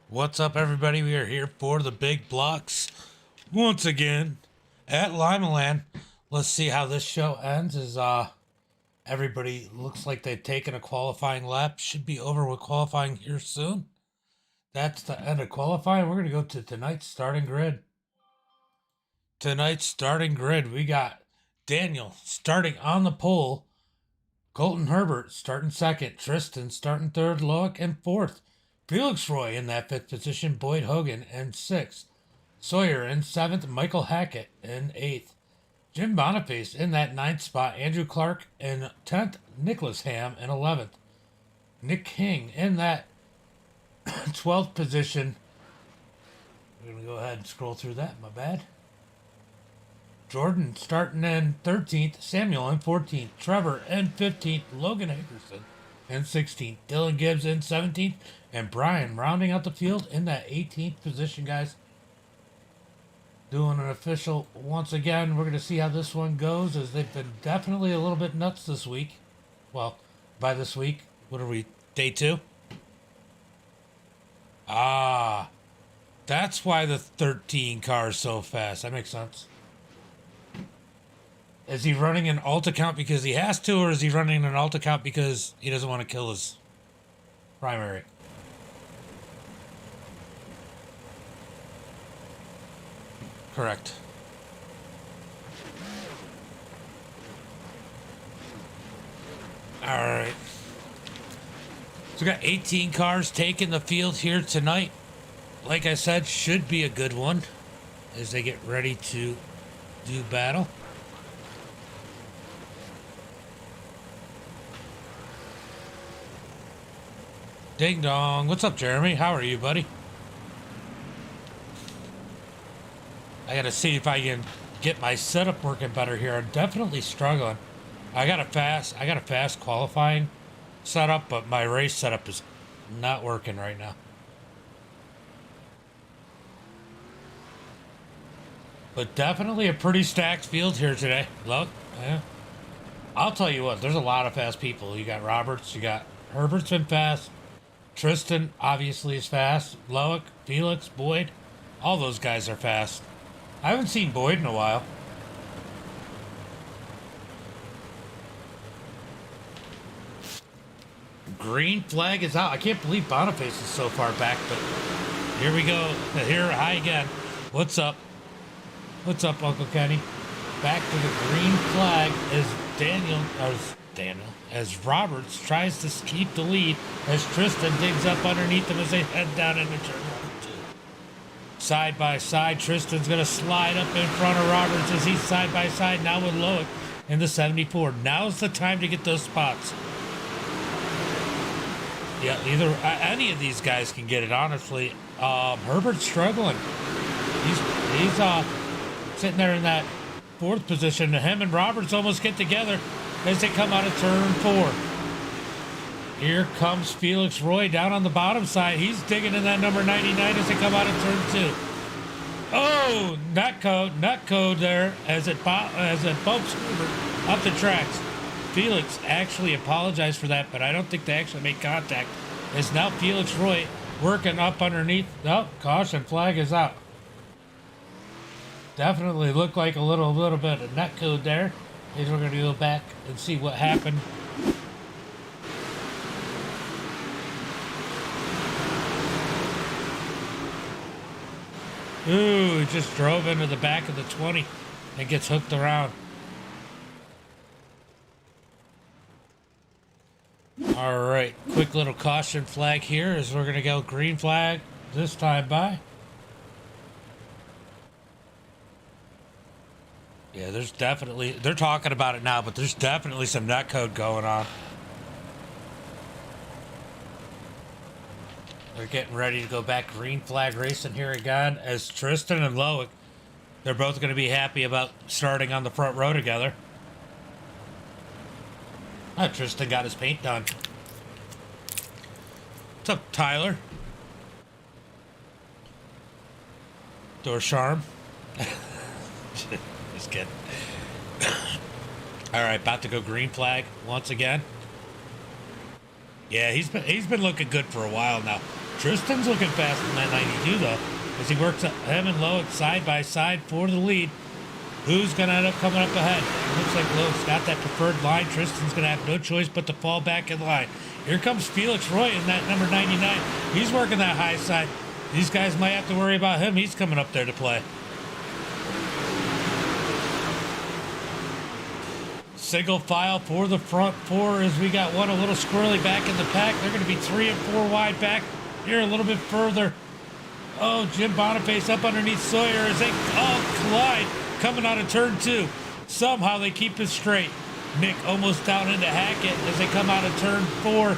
What's up, everybody? We are here for the big blocks once again at Limaland. Let's see how this show ends. As everybody looks like they've taken a qualifying lap. Should be over with qualifying here soon. That's the end of qualifying. We're gonna go to tonight's starting grid. Tonight's starting grid, we got Daniel starting on the pole, Colton Herbert starting second, Tristan starting third, Loic in fourth. Felix Roy in that fifth position, Boyd Hogan in sixth, Sawyer in seventh, Michael Hackett in eighth, Jim Boniface in that ninth spot, Andrew Clark in 10th, Nicholas Ham in 11th, Nick King in that 12th position. We're going to go ahead and scroll through that, my bad. Jordan starting in 13th, Samuel in 14th, Trevor in 15th, Logan Hickerson in 16th, Dylan Gibbs in 17th, and Brian rounding out the field in that 18th position, guys. Doing an official once again. We're going to see how this one goes, as they've been definitely a little bit nuts this week. Well, by this week, what are we, day 2? Ah, that's why the 13 car is so fast. That makes sense. Is he running an alt account because he has to, or is he running an alt account because he doesn't want to kill his primary? Correct. Alright. So we got 18 cars taking the field here tonight. Like I said, should be a good one as they get ready to do battle. Ding dong. What's up, Jeremy? How are you, buddy? I gotta see if I can get my setup working better here. I'm definitely struggling. I got a fast qualifying setup, but my race setup is not working right now. But definitely a pretty stacked field here today. Look, yeah. I'll tell you what, there's a lot of fast people. You got Roberts, you got Herbert's been fast. Tristan obviously is fast. Loic, Felix, Boyd, all those guys are fast. I haven't seen Boyd in a while. Green flag is out. I can't believe Boniface is so far back, but here we go. Here, hi again. What's up? What's up, Uncle Kenny? Back to the green flag as Roberts tries to keep the lead as Tristan digs up underneath him as they head down into turn 1. Side by side, Tristan's going to slide up in front of Roberts as he's side by side now with Loic in the 74. Now's the time to get those spots. Yeah, either any of these guys can get it, honestly. Herbert's struggling. He's sitting there in that 4th position. Him and Roberts almost get together as they come out of turn 4. Here comes Felix Roy down on the bottom side. He's digging in that number 99 as they come out of turn 2. Oh, nut code there as it bumps up the tracks. Felix actually apologized for that, but I don't think they actually made contact. As now Felix Roy working up underneath. Oh, caution flag is out. Definitely looked like a little bit of nut code there. We're going to go back and see what happened. Ooh, he just drove into the back of the 20 and gets hooked around. All right, quick little caution flag here as we're going to go green flag this time by. Yeah, there's definitely, they're talking about it now, but there's definitely some nut code going on. They're getting ready to go back green flag racing here again as Tristan and Loic, they're both going to be happy about starting on the front row together. Oh, Tristan got his paint done. What's up, Tyler? Door charm. Just kidding. All right, about to go green flag once again. Yeah, he's been looking good for a while now. Tristan's looking fast in that 92 though, as he works him and Loic side by side for the lead. Who's going to end up coming up ahead? It looks like Loic's got that preferred line. Tristan's going to have no choice but to fall back in line. Here comes Felix Roy in that number 99. He's working that high side. These guys might have to worry about him. He's coming up there to play. Single file for the front four as we got one a little squirrely back in the pack. They're going to be 3 and 4 wide back here a little bit further. Oh, Jim Boniface up underneath Sawyer as they all collide coming out of turn 2. Somehow they keep it straight. Nick almost down into Hackett as they come out of turn 4.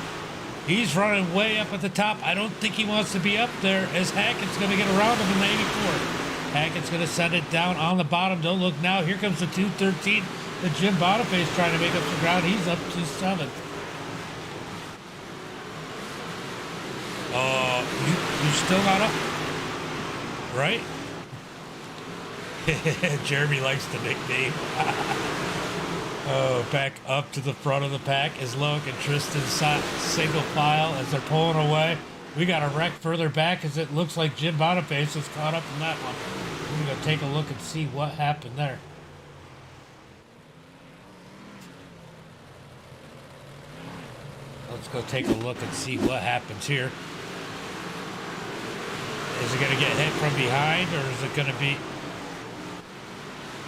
He's running way up at the top. I don't think he wants to be up there as Hackett's going to get around him in the 84. Hackett's going to send it down on the bottom. Don't look now. Here comes the 213. The Jim Boniface trying to make up some ground. He's up to 7th. You're still not up? Right? Jeremy likes the nickname. Oh, back up to the front of the pack is Loic and Tristan single file as they're pulling away. We got a wreck further back as it looks like Jim Boniface is caught up in that one. We're going to take a look and see what happened there. Let's go take a look and see what happens here. Is it going to get hit from behind or is it going to be...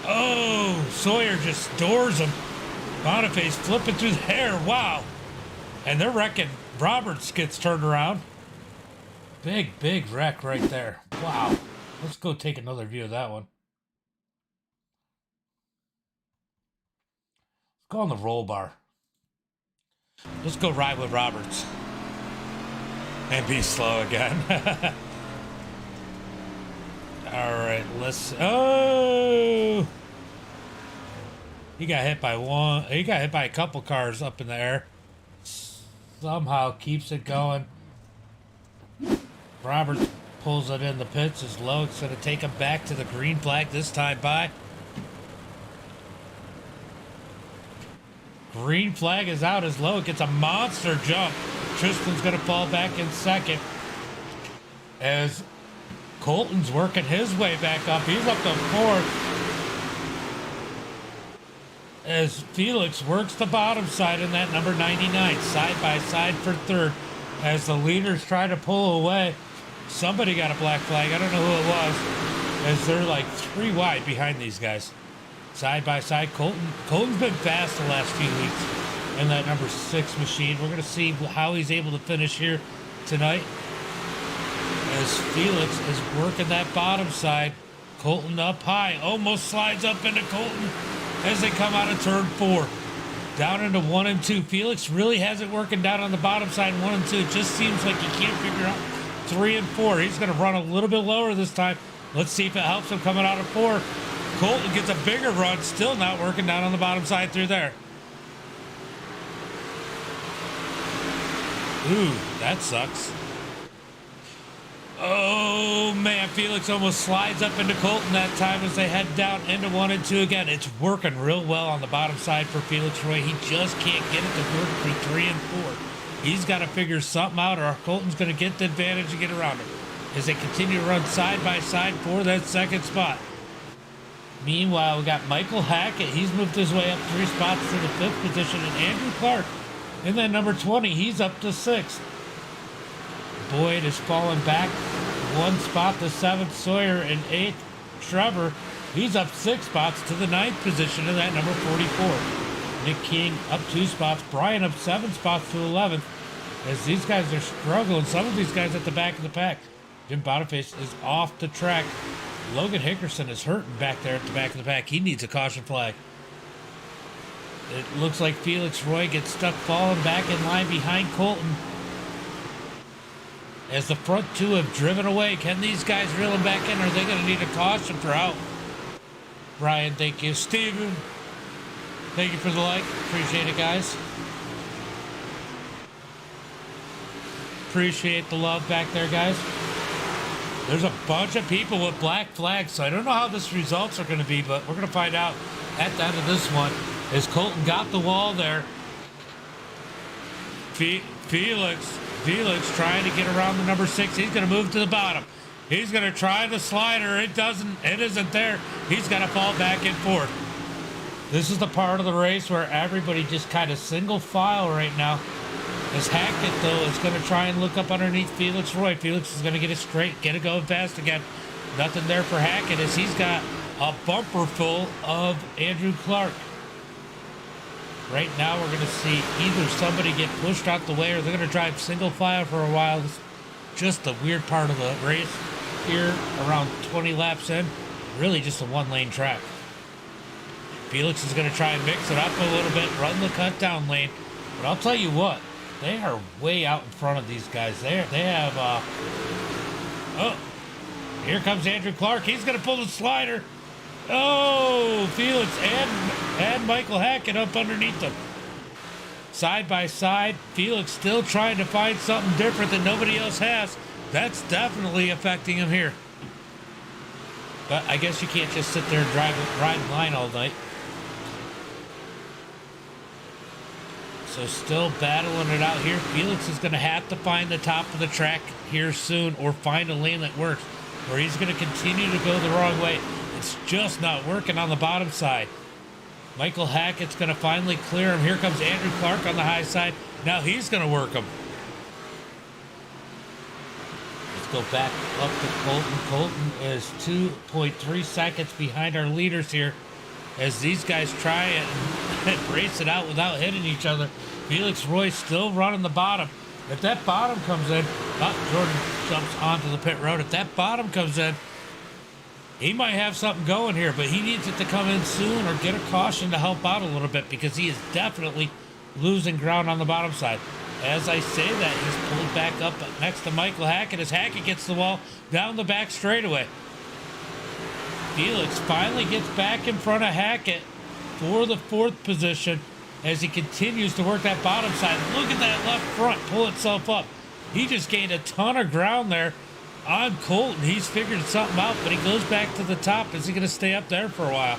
Oh, Sawyer just doors him. Boniface flipping through the air. Wow. And they're wrecking. Roberts gets turned around. Big wreck right there. Wow. Let's go take another view of that one. Let's go on the roll bar. Let's go ride with Roberts. And be slow again. All right, let's... Oh! He got hit by one. He got hit by a couple cars up in the air. Somehow keeps it going. Roberts pulls it in the pits as Loic's going to take him back to the green flag this time by. Green flag is out as Loic gets a monster jump. Tristan's going to fall back in second as Colton's working his way back up. He's up to 4th as Felix works the bottom side in that number 99, side by side for 3rd as the leaders try to pull away. Somebody got a black flag. I don't know who it was as they're like 3 wide behind these guys. Side by side, Colton's been fast the last few weeks in that number 6 machine. We're going to see how he's able to finish here tonight as Felix is working that bottom side. Colton up high, almost slides up into Colton as they come out of turn 4. Down into 1 and 2. Felix really has it working down on the bottom side, 1 and 2. It just seems like he can't figure out 3 and 4. He's going to run a little bit lower this time. Let's see if it helps him coming out of 4. Colton gets a bigger run, still not working down on the bottom side through there. Ooh, that sucks. Oh, man, Felix almost slides up into Colton that time as they head down into 1 and 2 again. It's working real well on the bottom side for Felix Roy. He just can't get it to work for 3 and 4. He's got to figure something out or Colton's going to get the advantage and get around him as they continue to run side by side for that 2nd spot. Meanwhile, we got Michael Hackett. He's moved his way up 3 spots to the 5th position. And Andrew Clark in that number 20. He's up to 6th. Boyd is falling back 1 spot to 7th. Sawyer in 8th. Trevor, he's up 6 spots to the 9th position in that number 44. Nick King up 2 spots. Brian up 7 spots to 11th. As these guys are struggling. Some of these guys at the back of the pack. Jim Boniface is off the track. Logan Hickerson is hurting back there at the back of the pack. He needs a caution flag. It looks like Felix Roy gets stuck falling back in line behind Colton. As the front 2 have driven away, can these guys reel him back in or are they going to need a caution for out? Brian, thank you. Steven, thank you for the like. Appreciate it, guys. Appreciate the love back there, guys. There's a bunch of people with black flags, so I don't know how this results are going to be, but we're going to find out at the end of this one. As Colton got the wall there, Felix Felix trying to get around the number 6. He's going to move to the bottom. He's going to try the slider. It isn't there. He's got to fall back and forth. This is the part of the race where everybody just kind of single file right now. As Hackett, though, is going to try and look up underneath Felix Roy. Felix is going to get it straight, get it going fast again. Nothing there for Hackett as he's got a bumper full of Andrew Clark. Right now, we're going to see either somebody get pushed out the way or they're going to drive single file for a while. It's just the weird part of the race here, around 20 laps in. Really just a one-lane track. Felix is going to try and mix it up a little bit, run the cut-down lane. But I'll tell you what, they are way out in front of these guys. They have, oh, here comes Andrew Clark. He's going to pull the slider. Oh, Felix and Michael Hackett up underneath them. Side by side, Felix still trying to find something different that nobody else has. That's definitely affecting him here. But I guess you can't just sit there and ride the line all night. So still battling it out here. Felix is going to have to find the top of the track here soon or find a lane that works, or he's going to continue to go the wrong way. It's just not working on the bottom side. Michael Hackett's going to finally clear him. Here comes Andrew Clark on the high side. Now he's going to work him. Let's go back up to Colton. Colton is 2.3 seconds behind our leaders here as these guys try and race it out without hitting each other. Felix Roy still running the bottom. If that bottom comes in, Jordan jumps onto the pit road. If that bottom comes in, he might have something going here, but he needs it to come in soon or get a caution to help out a little bit because he is definitely losing ground on the bottom side. As I say that, he's pulled back up next to Michael Hackett as Hackett gets the wall down the back straightaway. Felix finally gets back in front of Hackett for the 4th position as he continues to work that bottom side. Look at that left front pull itself up. He just gained a ton of ground there on Colton. He's figured something out, but he goes back to the top. Is he going to stay up there for a while?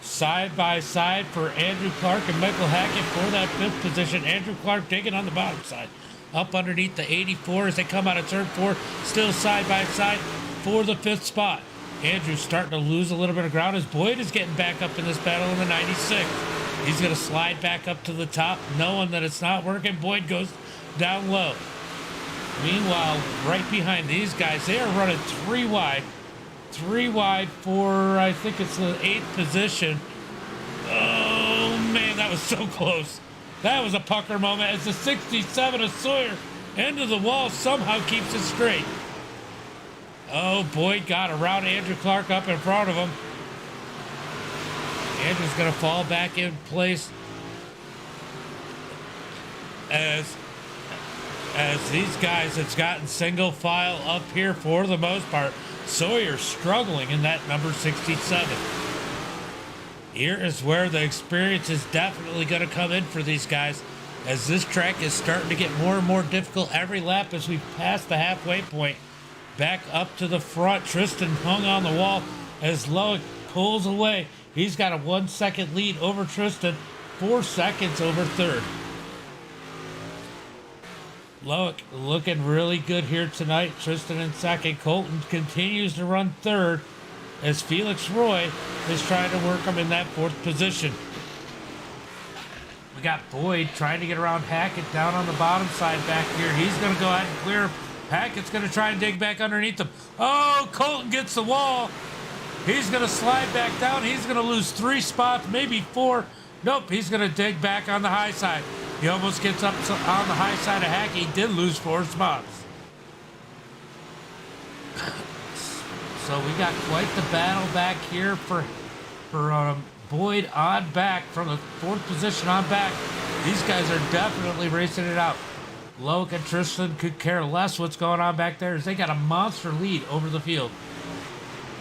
Side by side for Andrew Clark and Michael Hackett for that 5th position. Andrew Clark digging on the bottom side. Up underneath the 84 as they come out of turn 4. Still side by side for the 5th spot. Andrew's starting to lose a little bit of ground as Boyd is getting back up in this battle in the 96. He's going to slide back up to the top, knowing that it's not working. Boyd goes down low. Meanwhile, right behind these guys, they are running 3 wide. 3 wide for, I think it's the 8th position. Oh, man, that was so close. That was a pucker moment as the 67 of Sawyer into the wall somehow keeps it straight. Oh, Boyd got around Andrew Clark up in front of him. Andrew's going to fall back in place as these guys have gotten single file up here for the most part. Sawyer struggling in that number 67. Here is where the experience is definitely going to come in for these guys as this track is starting to get more and more difficult every lap as we pass the halfway point. Back up to the front. Tristan hung on the wall as Loic pulls away. He's got a 1 second lead over Tristan, 4 seconds over 3rd. Loic looking really good here tonight. Tristan in 2nd. Colton continues to run 3rd as Felix Roy is trying to work him in that 4th position. We got Boyd trying to get around Hackett down on the bottom side back here. He's going to go ahead and clear. Hackett's going to try and dig back underneath him. Oh, Colton gets the wall. He's going to slide back down. He's going to lose 3 spots, maybe 4. Nope, he's going to dig back on the high side. He almost gets up on the high side of Hackett. He did lose 4 spots. So we got quite the battle back here for Boyd on back from the 4th position on back. These guys are definitely racing it out. Loic and Tristan could care less what's going on back there as they got a monster lead over the field.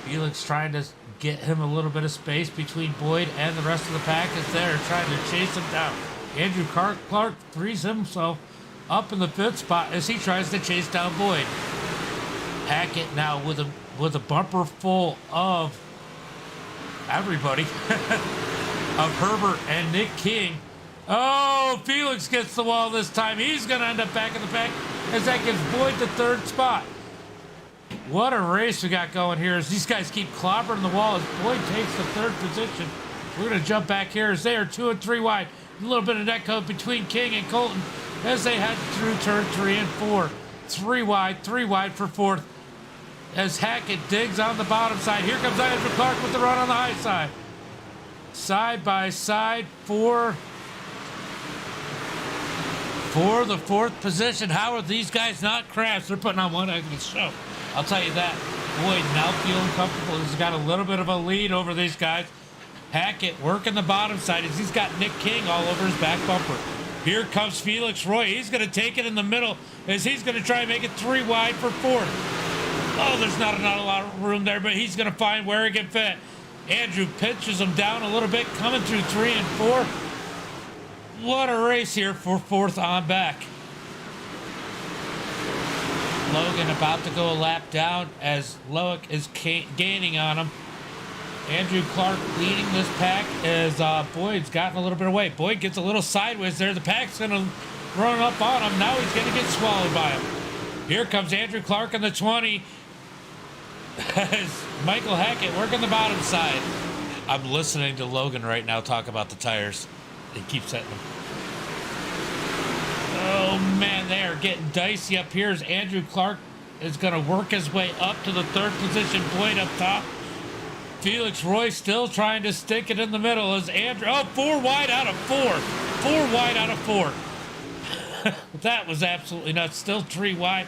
Felix trying to get him a little bit of space between Boyd and the rest of the pack as they're trying to chase him down. Andrew Clark frees himself up in the 5th spot as he tries to chase down Boyd. Hackett now with a bumper full of everybody, of Herbert and Nick King. Oh, Felix gets the wall this time. He's going to end up back in the pack as that gives Boyd the third spot. What a race we got going here as these guys keep clobbering the wall as Boyd takes the third position. We're going to jump back here as they are 2 and 3 wide. A little bit of netcode between King and Colton as they head through turn 3 and 4. 3 wide for fourth. As Hackett digs on the bottom side. Here comes Andrew Clark with the run on the high side. Side by side for the fourth position. How are these guys not crashed? They're putting on one heck of a show. I'll tell you that. Boyd now feeling comfortable. He's got a little bit of a lead over these guys. Hackett working the bottom side as he's got Nick King all over his back bumper. Here comes Felix Roy. He's going to take it in the middle as he's going to try and make it 3 wide for fourth. Oh, there's not a lot of room there, but he's going to find where he can fit. Andrew pinches him down a little bit, coming through 3 and 4. What a race here for fourth on back. Logan about to go a lap down as Loic is gaining on him. Andrew Clark leading this pack as Boyd's gotten a little bit away. Boyd gets a little sideways there. The pack's going to run up on him. Now he's going to get swallowed by him. Here comes Andrew Clark in the 20 as Michael Hackett working the bottom side. I'm listening to Logan right now talk about the tires. They keep setting them. Oh, man, they are getting dicey up here as Andrew Clark is going to work his way up to the third position. Boyd up top. Felix Roy still trying to stick it in the middle as Andrew... Oh, 4 wide out of 4. 4 wide out of 4. That was absolutely nuts. Still 3 wide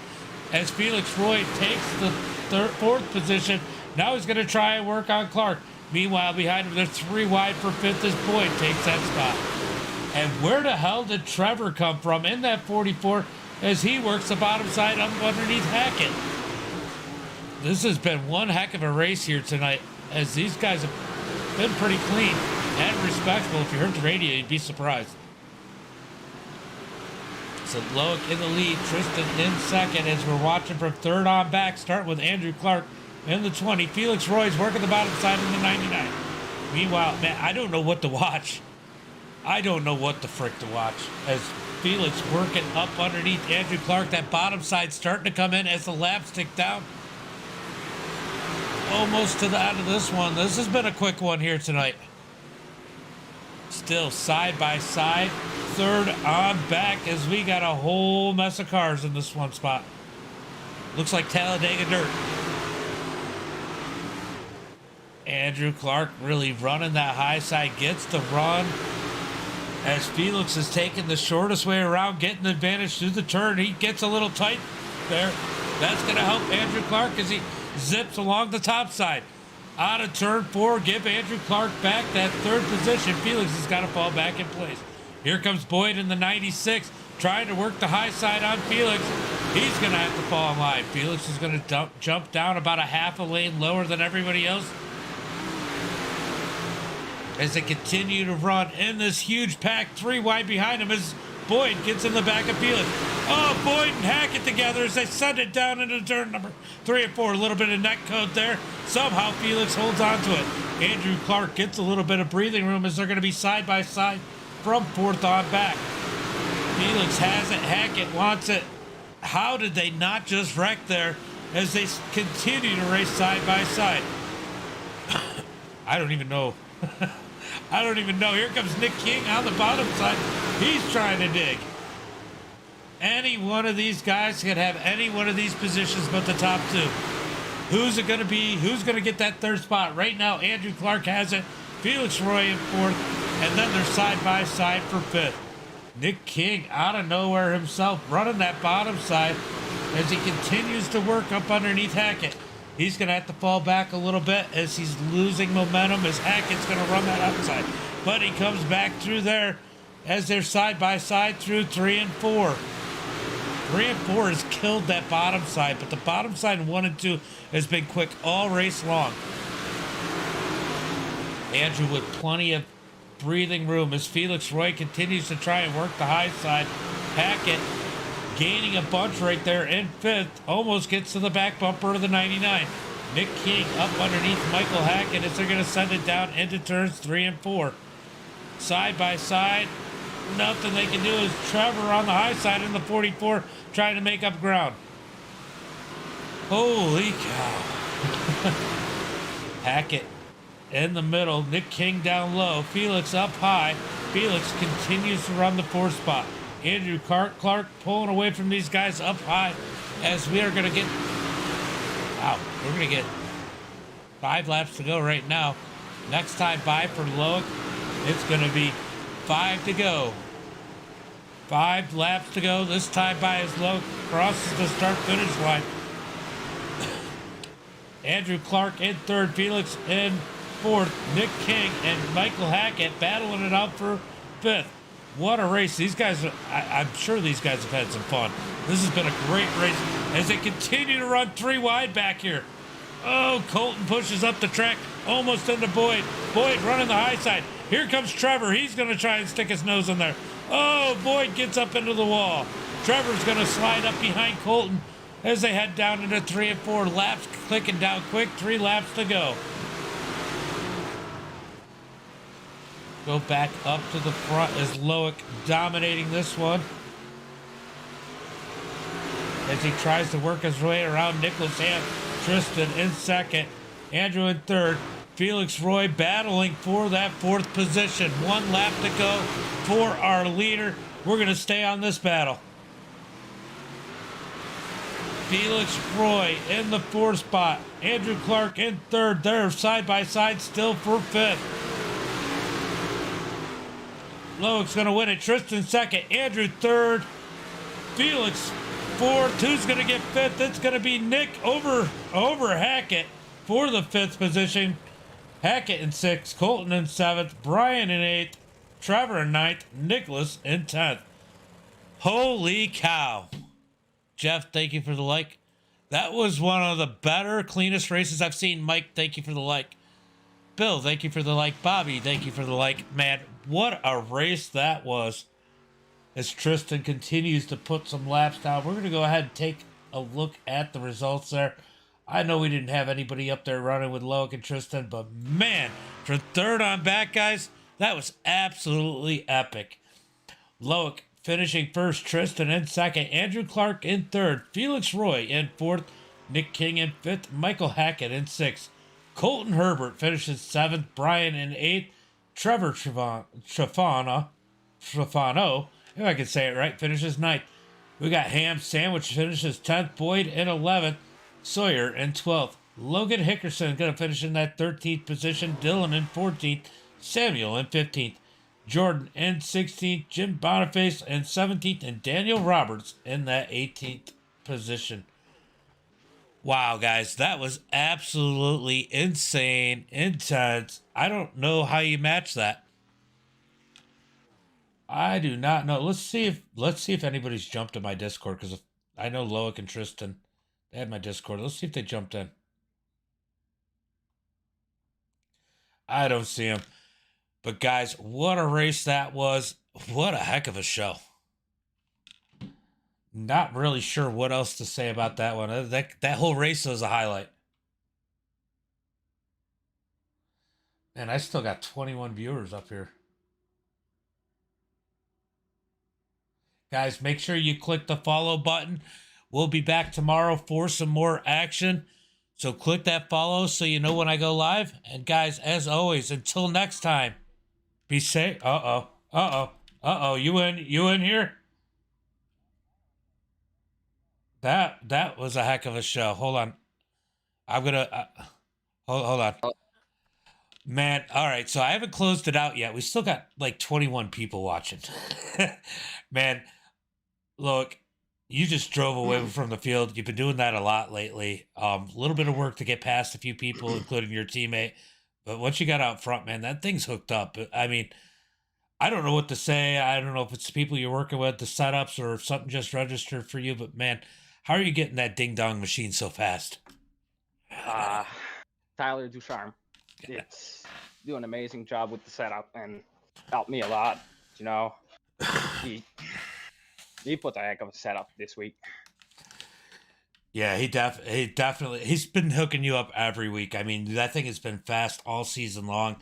as Felix Roy takes the fourth position. Now he's going to try and work on Clark. Meanwhile, behind him, they're 3 wide for fifth as Boyd takes that spot. And where the hell did Trevor come from in that 44 as he works the bottom side up underneath Hackett? This has been one heck of a race here tonight as these guys have been pretty clean and respectful. If you heard the radio, you'd be surprised. So Loic in the lead, Tristan in second as we're watching from third on back, starting with Andrew Clark in the 20. Felix Roy's working the bottom side in the 99. Meanwhile, man, I don't know what to watch. I don't know what the frick to watch as Felix working up underneath Andrew Clark. That bottom side starting to come in as the laps tick down. Almost to the end of this one. This has been a quick one here tonight. Still side by side. Third on back as we got a whole mess of cars in this one spot. Looks like Talladega dirt. Andrew Clark really running that high side. Gets the run as Felix is taking the shortest way around, getting the advantage through the turn. He gets a little tight there. That's going to help Andrew Clark as he zips along the top side. Out of turn 4, give Andrew Clark back that third position. Felix has got to fall back in place. Here comes Boyd in the 96, trying to work the high side on Felix. He's going to have to fall in line. Felix is going to jump down about a half a lane lower than everybody else as they continue to run in this huge pack. 3 wide behind him as Boyd gets in the back of Felix. Oh, Boyd and Hackett together as they send it down into turn number 3 and 4. A little bit of net code there. Somehow Felix holds on to it. Andrew Clark gets a little bit of breathing room as they're going to be side by side from fourth on back. Felix has it. Hackett wants it. How did they not just wreck there as they continue to race side by side? I don't even know. I don't even know. Here comes Nick King on the bottom side. He's trying to dig. Any one of these guys could have any one of these positions but the top 2. Who's it going to be? Who's going to get that third spot? Right now, Andrew Clark has it. Felix Roy in fourth. And then they're side by side for fifth. Nick King out of nowhere himself running that bottom side as he continues to work up underneath Hackett. He's going to have to fall back a little bit as he's losing momentum as Hackett's going to run that outside. But he comes back through there as they're side by side through 3 and 4. 3 and 4 has killed that bottom side, but the bottom side in 1 and 2 has been quick all race long. Andrew with plenty of breathing room as Felix Roy continues to try and work the high side. Hackett gaining a bunch right there in fifth, almost gets to the back bumper of the 99. Nick King up underneath Michael Hackett as they're going to send it down into turns 3 and 4. Side by side, nothing they can do is Trevor on the high side in the 44 trying to make up ground. Holy cow. Hackett in the middle. Nick King down low. Felix up high. Felix continues to run the 4 spot. Andrew Clark pulling away from these guys up high as we are going to get... Wow, we're going to get 5 laps to go right now. Next time by for Loic, it's going to be 5 to go. 5 laps to go. This time by as Loic crosses the start-finish line. Andrew Clark in 3rd. Felix in 4th. Nick King and Michael Hackett battling it out for 5th. What a race. These guys, I'm sure these guys have had some fun. This has been a great race as they continue to run 3 wide back here. Oh, Colton pushes up the track, almost into Boyd. Boyd running the high side. Here comes Trevor. He's going to try and stick his nose in there. Oh, Boyd gets up into the wall. Trevor's going to slide up behind Colton as they head down into 3 and 4 laps, clicking down quick. 3 laps to go. Go back up to the front as Loic dominating this one. As he tries to work his way around Nicholas Ham. Tristan in 2nd. Andrew in 3rd. Felix Roy battling for that 4th position. 1 lap to go for our leader. We're going to stay on this battle. Felix Roy in the 4th spot. Andrew Clark in 3rd. They're side by side still for 5th. Loic's going to win it. Tristan 2nd. Andrew 3rd. Felix 4th. Who's going to get 5th? It's going to be Nick over Hackett for the 5th position. Hackett in 6th. Colton in 7th. Brian in 8th. Trevor in 9th. Nicholas in 10th. Holy cow. Jeff, thank you for the like. That was one of the better, cleanest races I've seen. Mike, thank you for the like. Bill, thank you for the like. Bobby, thank you for the like. Man, what a race that was. As Tristan continues to put some laps down, we're going to go ahead and take a look at the results there. I know we didn't have anybody up there running with Loic and Tristan, but man, for 3rd on back, guys, that was absolutely epic. Loic finishing 1st, Tristan in 2nd, Andrew Clark in 3rd, Felix Roy in 4th, Nick King in 5th, Michael Hackett in 6th, Colton Herbert finishes 7th, Brian in 8th, Trevor Trefano, if I can say it right, finishes 9th. We got Ham Sandwich finishes 10th, Boyd in 11th, Sawyer in 12th. Logan Hickerson going to finish in that 13th position, Dylan in 14th, Samuel in 15th. Jordan in 16th, Jim Boniface in 17th, and Daniel Roberts in that 18th position. Wow, guys, that was absolutely insane, intense. I don't know how you match that. I do not know. Let's see if anybody's jumped in my Discord, because I know Loic and Tristan, they had my Discord. Let's see if they jumped in. I don't see them. But guys, what a race that was. What a heck of a show. Not really sure what else to say about that one. That whole race was a highlight. Man, I still got 21 viewers up here. Guys, make sure you click the follow button. We'll be back tomorrow for some more action. So click that follow so you know when I go live. And guys, as always, until next time, be safe. You in here? That was a heck of a show. Hold on. I'm gonna hold on. Man, all right. So I haven't closed it out yet. We still got like 21 people watching. Man, look, you just drove away from the field. You've been doing that a lot lately. A little bit of work to get past a few people, including your teammate. But once you got out front, man, that thing's hooked up. I mean, I don't know what to say. I don't know if it's the people you're working with, the setups, or if something just registered for you. But man, how are you getting that ding dong machine so fast? Tyler Ducharme. It's doing an amazing job with the setup and helped me a lot. You know, he put a heck of a setup this week. Yeah, he definitely he's been hooking you up every week. I mean, that thing has been fast all season long.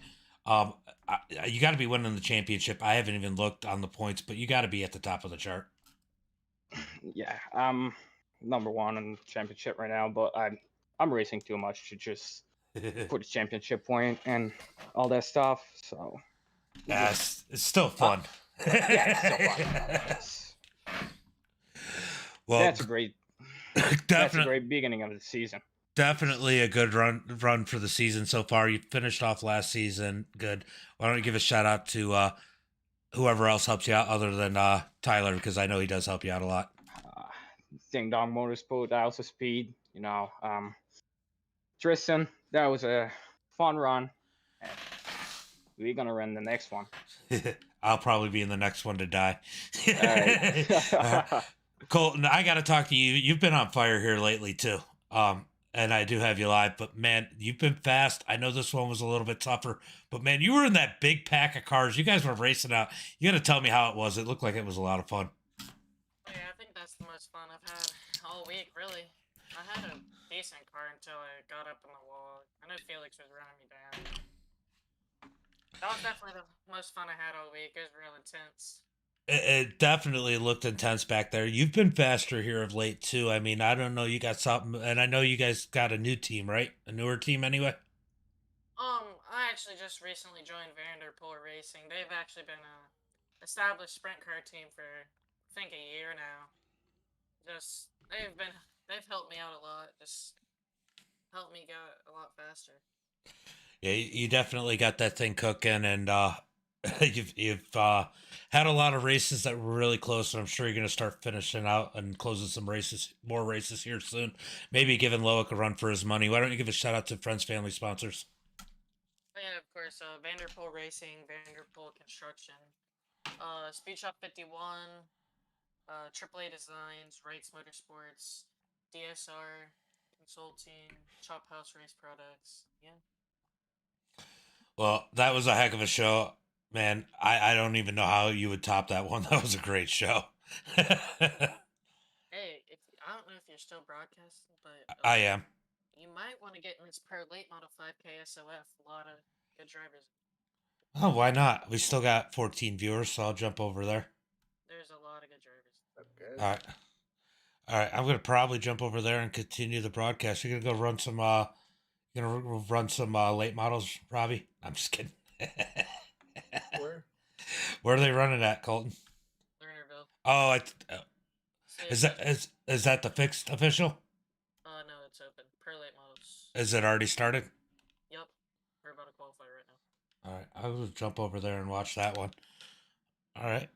You got to be winning the championship. I haven't even looked on the points, but you got to be at the top of the chart. Yeah, I'm number one in the championship right now, but I'm racing too much to just put a championship point and all that stuff. So It's still uh, fun. yeah, it's still fun. It's, Well, that's a great definitely, beginning of the season. definitely a good run for the season so far. You finished off last season good. Why don't you give a shout out to whoever else helps you out other than Tyler, because I know he does help you out a lot. Uh, Ding Dong Motorsport, Dials of Speed, Tristan, that was a fun run. And we're gonna run the next one. I'll probably be in the next one to die. All right. Colton, I got to talk to you. You've been on fire here lately too. And I do have you live, but man, you've been fast. I know this one was a little bit tougher, but man, you were in that big pack of cars. You guys were racing out. You got to tell me how it was. It looked like it was a lot of fun. Yeah, I think that's the most fun I've had all week, really. I had a decent car until I got up on the wall. I know Felix was running me down. That was definitely the most fun I had all week. It was real intense. It definitely looked intense back there. You've been faster here of late too. I mean, I don't know. You got something, and I know you guys got a new team, right? A newer team, anyway. I actually just recently joined Vanderpool Racing. They've actually been a established sprint car team for I think a year now. Just they've helped me out a lot. Just helped me go a lot faster. Yeah, you definitely got that thing cooking, and you've had a lot of races that were really close, and I'm sure you're going to start finishing out and closing some races, more races here soon. Maybe giving Loic a run for his money. Why don't you give a shout out to friends, family, sponsors? Oh, yeah, of course. Vanderpool Racing, Vanderpool Construction, Speed Shop 51, AAA Designs, Wrights Motorsports, DSR Consulting, Chop House Race Products. Yeah. Well, that was a heck of a show, man. I don't even know how you would top that one. That was a great show. Hey, I don't know if you're still broadcasting, but I am. you might want to get in this Pro Late Model 5K SOF. A lot of good drivers. Oh, why not? We still got 14 viewers, so I'll jump over there. There's a lot of good drivers. Okay. All right. All right. I'm gonna probably jump over there and continue the broadcast. You're gonna go run some run some late models, Robbie? I'm just kidding. Where? Where are they running at, Colton? Lernerville. Oh, Save is that the fixed official? No, it's open. Pro Late Models. Is it already started? Yep. We're about to qualify right now. All right, I will jump over there and watch that one. All right.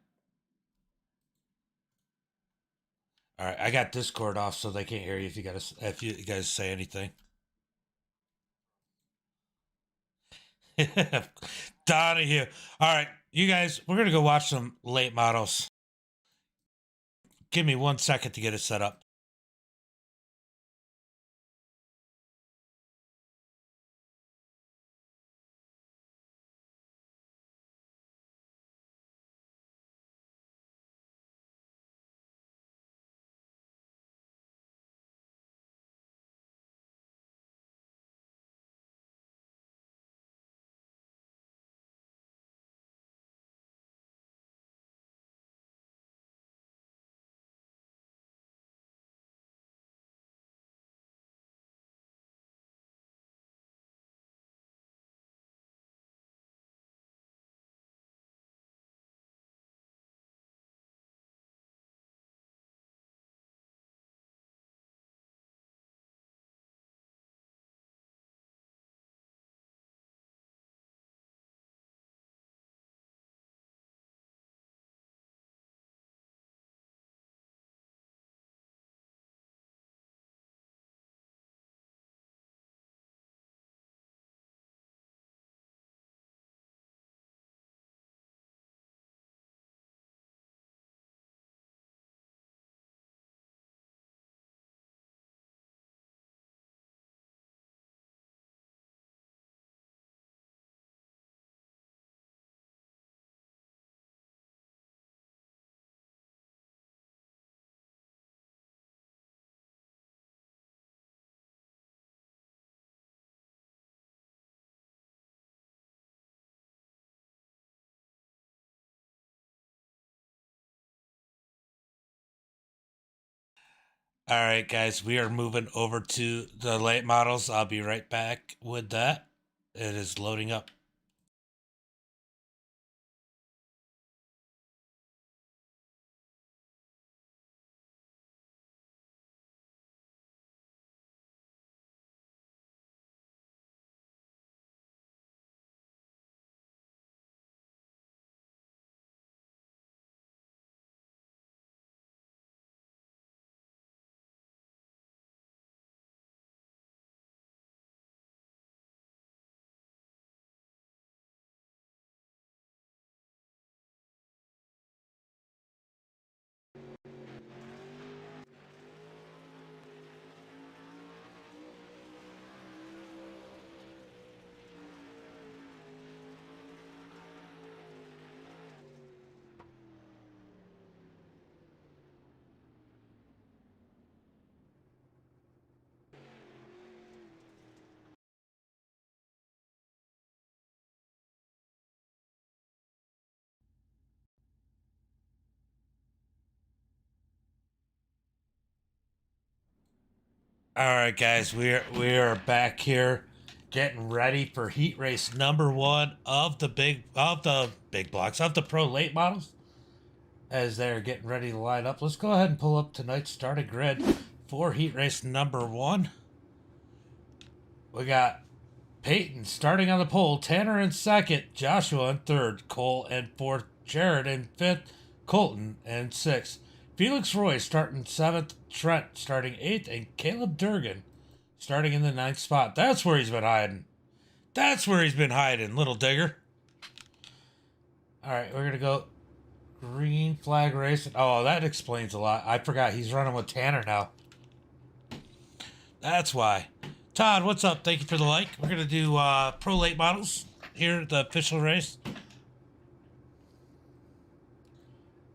All right, I got Discord off so they can't hear you if you guys say anything. Donahue. All right, you guys, we're gonna go watch some late models. Give me 1 second to get it set up. All right, guys, we are moving over to the late models. I'll be right back with that. It is loading up. All right, guys, we are back here, getting ready for heat race number 1 of the big blocks of the pro late models. As they're getting ready to line up, let's go ahead and pull up tonight's starting grid for heat race number 1. We got Peyton starting on the pole, Tanner in second, Joshua in third, Cole in fourth, Jared in fifth, Colton in sixth, Felix Roy starting seventh, Trent starting eighth, and Caleb Durgan starting in the ninth spot. That's where he's been hiding. That's where he's been hiding, little digger. All right, we're gonna go green flag racing. Oh, that explains a lot. I forgot he's running with Tanner now. That's why. Todd, what's up? Thank you for the like. We're going to do pro late models here at the official race.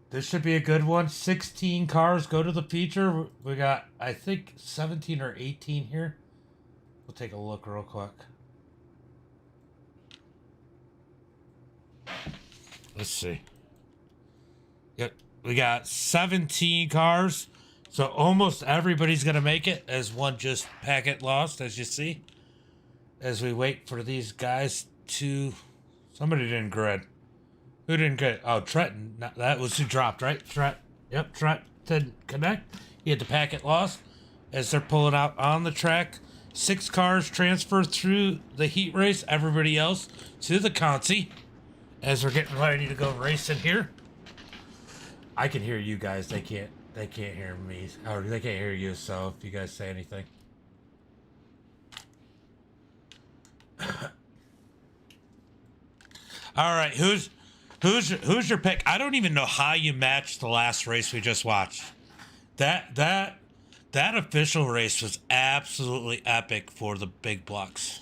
This should be a good one. 16 cars go to the feature. We got, I think, 17 or 18 here. We'll take a look real quick. Let's see. Yep, we got 17 cars. So almost everybody's going to make it, as one just packet lost, as you see. As we wait for these guys to... Somebody didn't grid. Who didn't grid? Oh, Trenton. That was who dropped, right? Trent. Yep, Trent didn't connect. He had the packet lost. As they're pulling out on the track, 6 cars transfer through the heat race. Everybody else to the consi. As we're getting ready to go racing here. I can hear you guys. They can't hear me, or they can't hear you, so if you guys say anything. All right, who's your pick? I don't even know how you matched the last race we just watched. That official race was absolutely epic for the big blocks.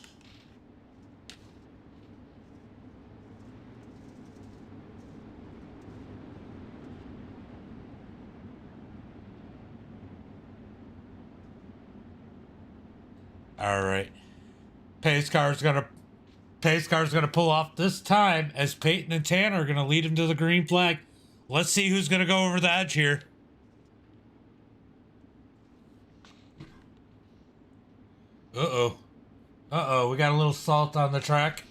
All right. Pace car's gonna pull off this time, as Peyton and Tanner are gonna lead him to the green flag. Let's see who's gonna go over the edge here. Uh-oh. Uh-oh, we got a little salt on the track.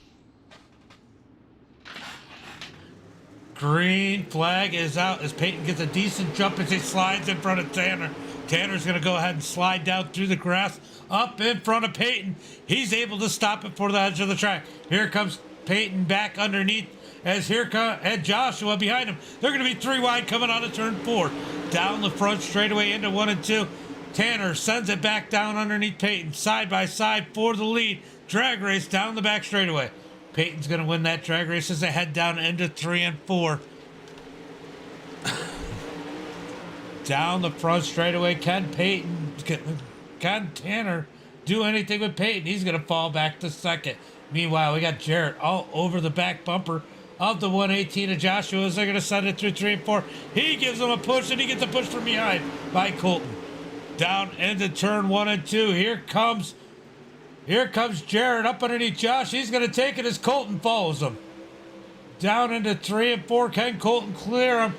Green flag is out as Peyton gets a decent jump as he slides in front of Tanner. Tanner's going to go ahead and slide down through the grass up in front of Peyton. He's able to stop it for the edge of the track. Here comes Peyton back underneath as here comes Joshua behind him. They're going to be 3 wide coming out of turn 4. Down the front straightaway into 1 and 2. Tanner sends it back down underneath Peyton. Side by side for the lead. Drag race down the back straightaway. Peyton's going to win that drag race as they head down into 3 and 4. Down the front straightaway, can Tanner do anything with Peyton? He's going to fall back to second. Meanwhile, we got Jarrett all over the back bumper of the 118 of Joshua as they're going to send it through 3 and 4. He gives them a push, and he gets a push from behind by Colton. Down into turn 1 and 2. Here comes Jarrett up underneath Josh. He's going to take it as Colton follows him. Down into 3 and 4. Can Colton clear him?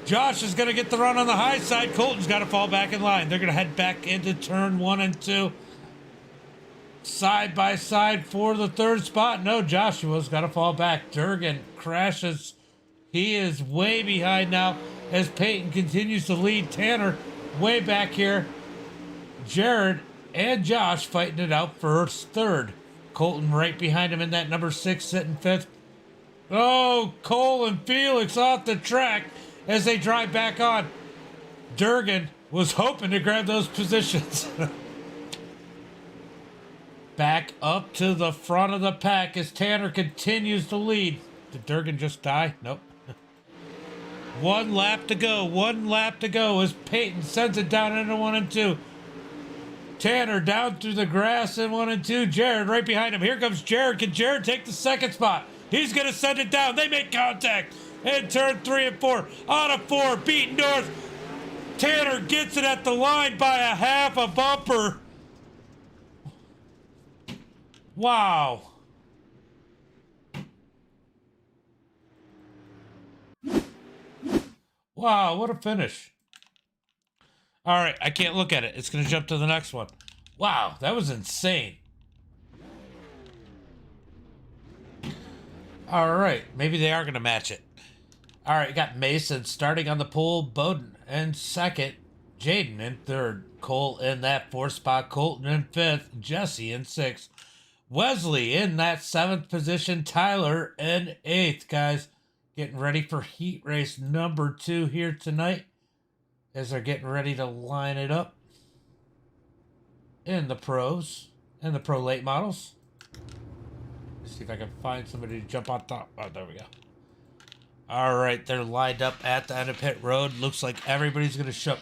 Josh is going to get the run on the high side. Colton's got to fall back in line. They're going to head back into turn 1 and 2. Side by side for the third spot. No, Joshua's got to fall back. Durgan crashes. He is way behind now as Peyton continues to lead. Tanner way back here. Jared and Josh fighting it out for third. Colton right behind him in that number 6, sitting 5th. Oh, Cole and Felix off the track as they drive back on. Durgan was hoping to grab those positions. Back up to the front of the pack as Tanner continues to lead. Did Durgan just die? Nope. 1 lap to go. 1 lap to go as Peyton sends it down into 1 and 2. Tanner down through the grass in 1 and 2. Jared right behind him. Here comes Jared. Can Jared take the second spot? He's going to send it down. They make contact in turn 3 and 4. On a 4, beating north. Tanner gets it at the line by a half a bumper. Wow. Wow, what a finish. All right, I can't look at it. It's going to jump to the next one. Wow, that was insane. All right, maybe they are going to match it. All right, got Mason starting on the pole, Bowden in second, Jaden in third, Cole in that 4th spot, Colton in 5th, Jesse in 6th, Wesley in that 7th position, Tyler in 8th, guys. Getting ready for heat race number 2 here tonight as they're getting ready to line it up in the pros and the pro late models. Let's see if I can find somebody to jump on top. Oh, there we go. All right, they're lined up at the end of pit road. Looks like everybody's going to show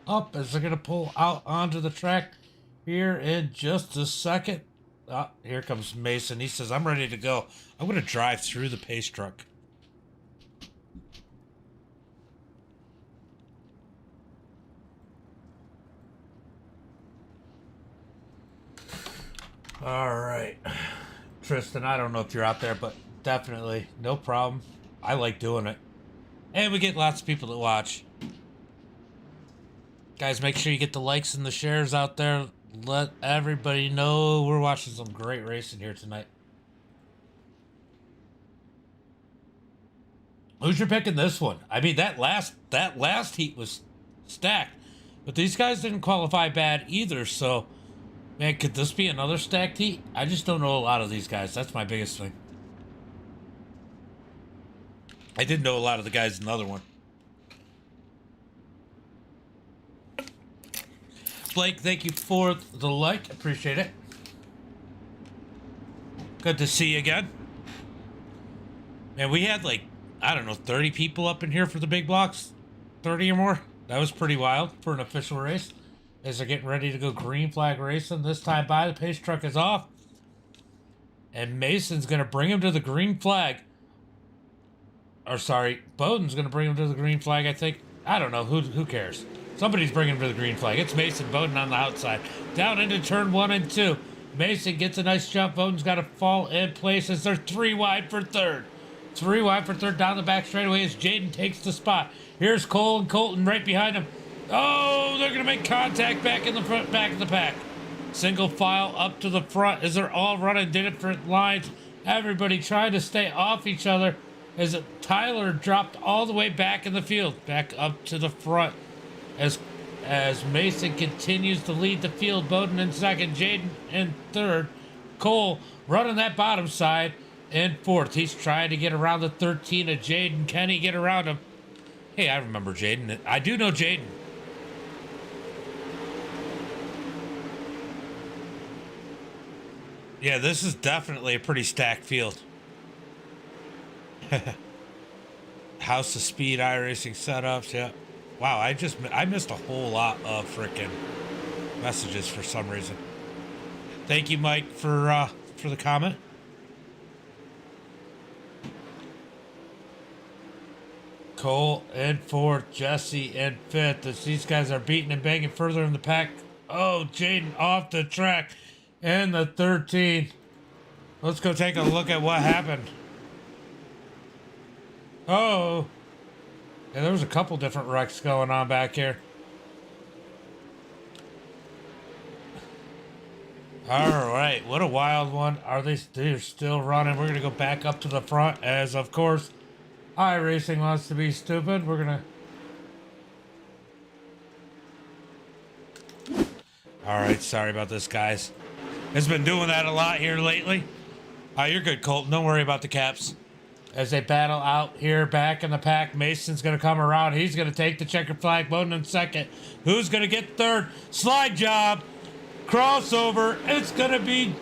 up as they're going to pull out onto the track here in just a second. Oh, here comes Mason. He says, I'm ready to go. I'm going to drive through the pace truck. All right. Tristan, I don't know if you're out there, but definitely, no problem. I like doing it. And we get lots of people to watch. Guys, make sure you get the likes and the shares out there. Let everybody know we're watching some great racing here tonight. Who's your pick in this one? I mean, that last heat was stacked. But these guys didn't qualify bad either, so... Man, could this be another stacked heat? I just don't know a lot of these guys. That's my biggest thing. I didn't know a lot of the guys in the other one. Blake, thank you for the like. Appreciate it. Good to see you again. Man, we had like, I don't know, 30 people up in here for the big blocks. 30 or more. That was pretty wild for an official race. As they're getting ready to go green flag racing. This time by, the pace truck is off. And Mason's going to bring him to the green flag. Or sorry, Bowden's going to bring him to the green flag, I think. I don't know. Who cares? Somebody's bringing him to the green flag. It's Mason Bowden on the outside. Down into turn 1 and 2. Mason gets a nice jump. Bowden's got to fall in place as they're 3 wide for third. 3 wide for third down the back straightaway as Jaden takes the spot. Here's Cole and Colton right behind him. Oh, they're going to make contact back in the front, back of the pack. Single file up to the front as they're all running different lines. Everybody trying to stay off each other as Tyler dropped all the way back in the field. Back up to the front as Mason continues to lead the field. Bowden in second, Jaden in third. Cole running that bottom side in fourth. He's trying to get around the 13 of Jaden. Can he get around him? Hey, I remember Jaden. I do know Jaden. Yeah, this is definitely a pretty stacked field. House of Speed iRacing setups, yeah. Wow, I missed a whole lot of freaking messages for some reason. Thank you, Mike, for the comment. Cole in fourth, Jesse in fifth. As these guys are beating and banging further in the pack. Oh, Jaden off the track. And the 13. Let's go take a look at what happened. Oh. Yeah, there was a couple different wrecks going on back here. All right, what a wild one. They're still running. We're going to go back up to the front as, of course, iRacing wants to be stupid. We're going to... All right, sorry about this, guys. It's been doing that a lot here lately. You're good, Colton. Don't worry about the caps. As they battle out here back in the pack, Mason's going to come around. He's going to take the checkered flag. Bowden in second. Who's going to get third? Slide job. Crossover. It's going to be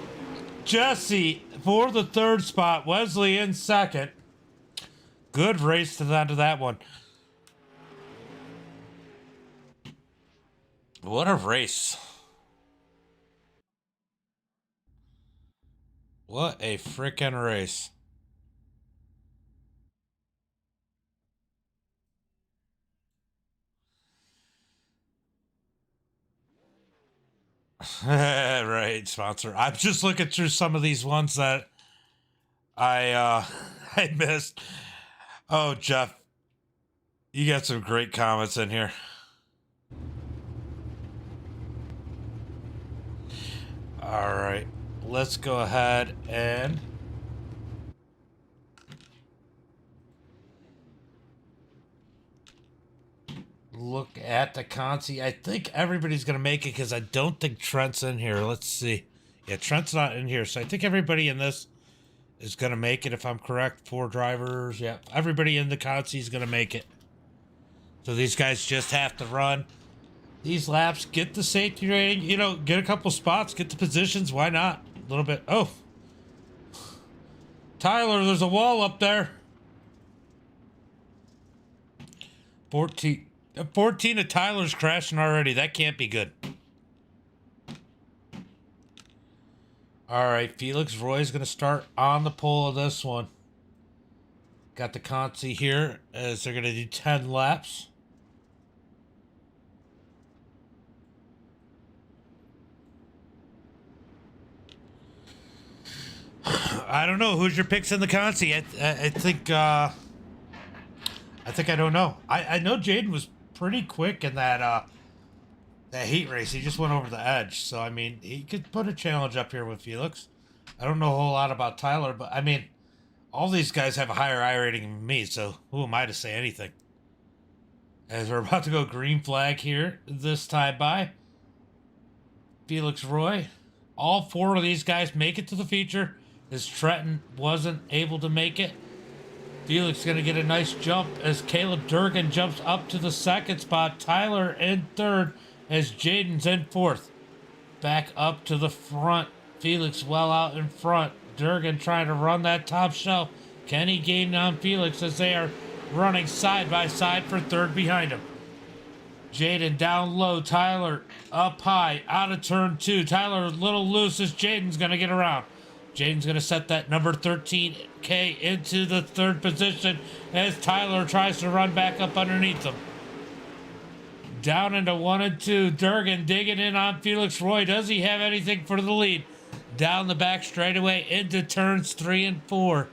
Jesse for the third spot. Wesley in second. Good race to the end of that one. What a race. What a freaking race. Right, sponsor. I'm just looking through some of these ones that I I missed. Oh, Jeff, you got some great comments in here. All right, let's go ahead and look at the Consi. I think everybody's going to make it because I don't think Trent's in here. Let's see. Yeah, Trent's not in here. So I think everybody in this is going to make it, if I'm correct. 4 drivers. Yeah, everybody in the Consi is going to make it. So these guys just have to run these laps, get the safety rating, you know, get a couple spots, get the positions. Why not? A little bit. Oh, Tyler, there's a wall up there. 14 of Tyler's crashing already. That can't be good. All right, Felix Roy's going to start on the pole of this one. Got the Consi here as they're going to do 10 laps. I don't know. Who's your picks in the Consi? I think I don't know. I know Jaden was pretty quick in that heat race. He just went over the edge. So, I mean, he could put a challenge up here with Felix. I don't know a whole lot about Tyler, but, I mean, all these guys have a higher I rating than me, so who am I to say anything? As we're about to go green flag here this time by Felix Roy. All 4 of these guys make it to the feature, as Trenton wasn't able to make it. Felix going to get a nice jump as Caleb Durgan jumps up to the second spot. Tyler in third as Jaden's in fourth. Back up to the front. Felix well out in front. Durgan trying to run that top shelf. Can he gain on Felix as they are running side by side for third behind him? Jaden down low. Tyler up high. Out of turn 2. Tyler a little loose as Jaden's going to get around. Jaden's going to set that number 13K into the third position as Tyler tries to run back up underneath him. Down into 1 and 2. Durgan digging in on Felix Roy. Does he have anything for the lead? Down the back straightaway into turns 3 and 4.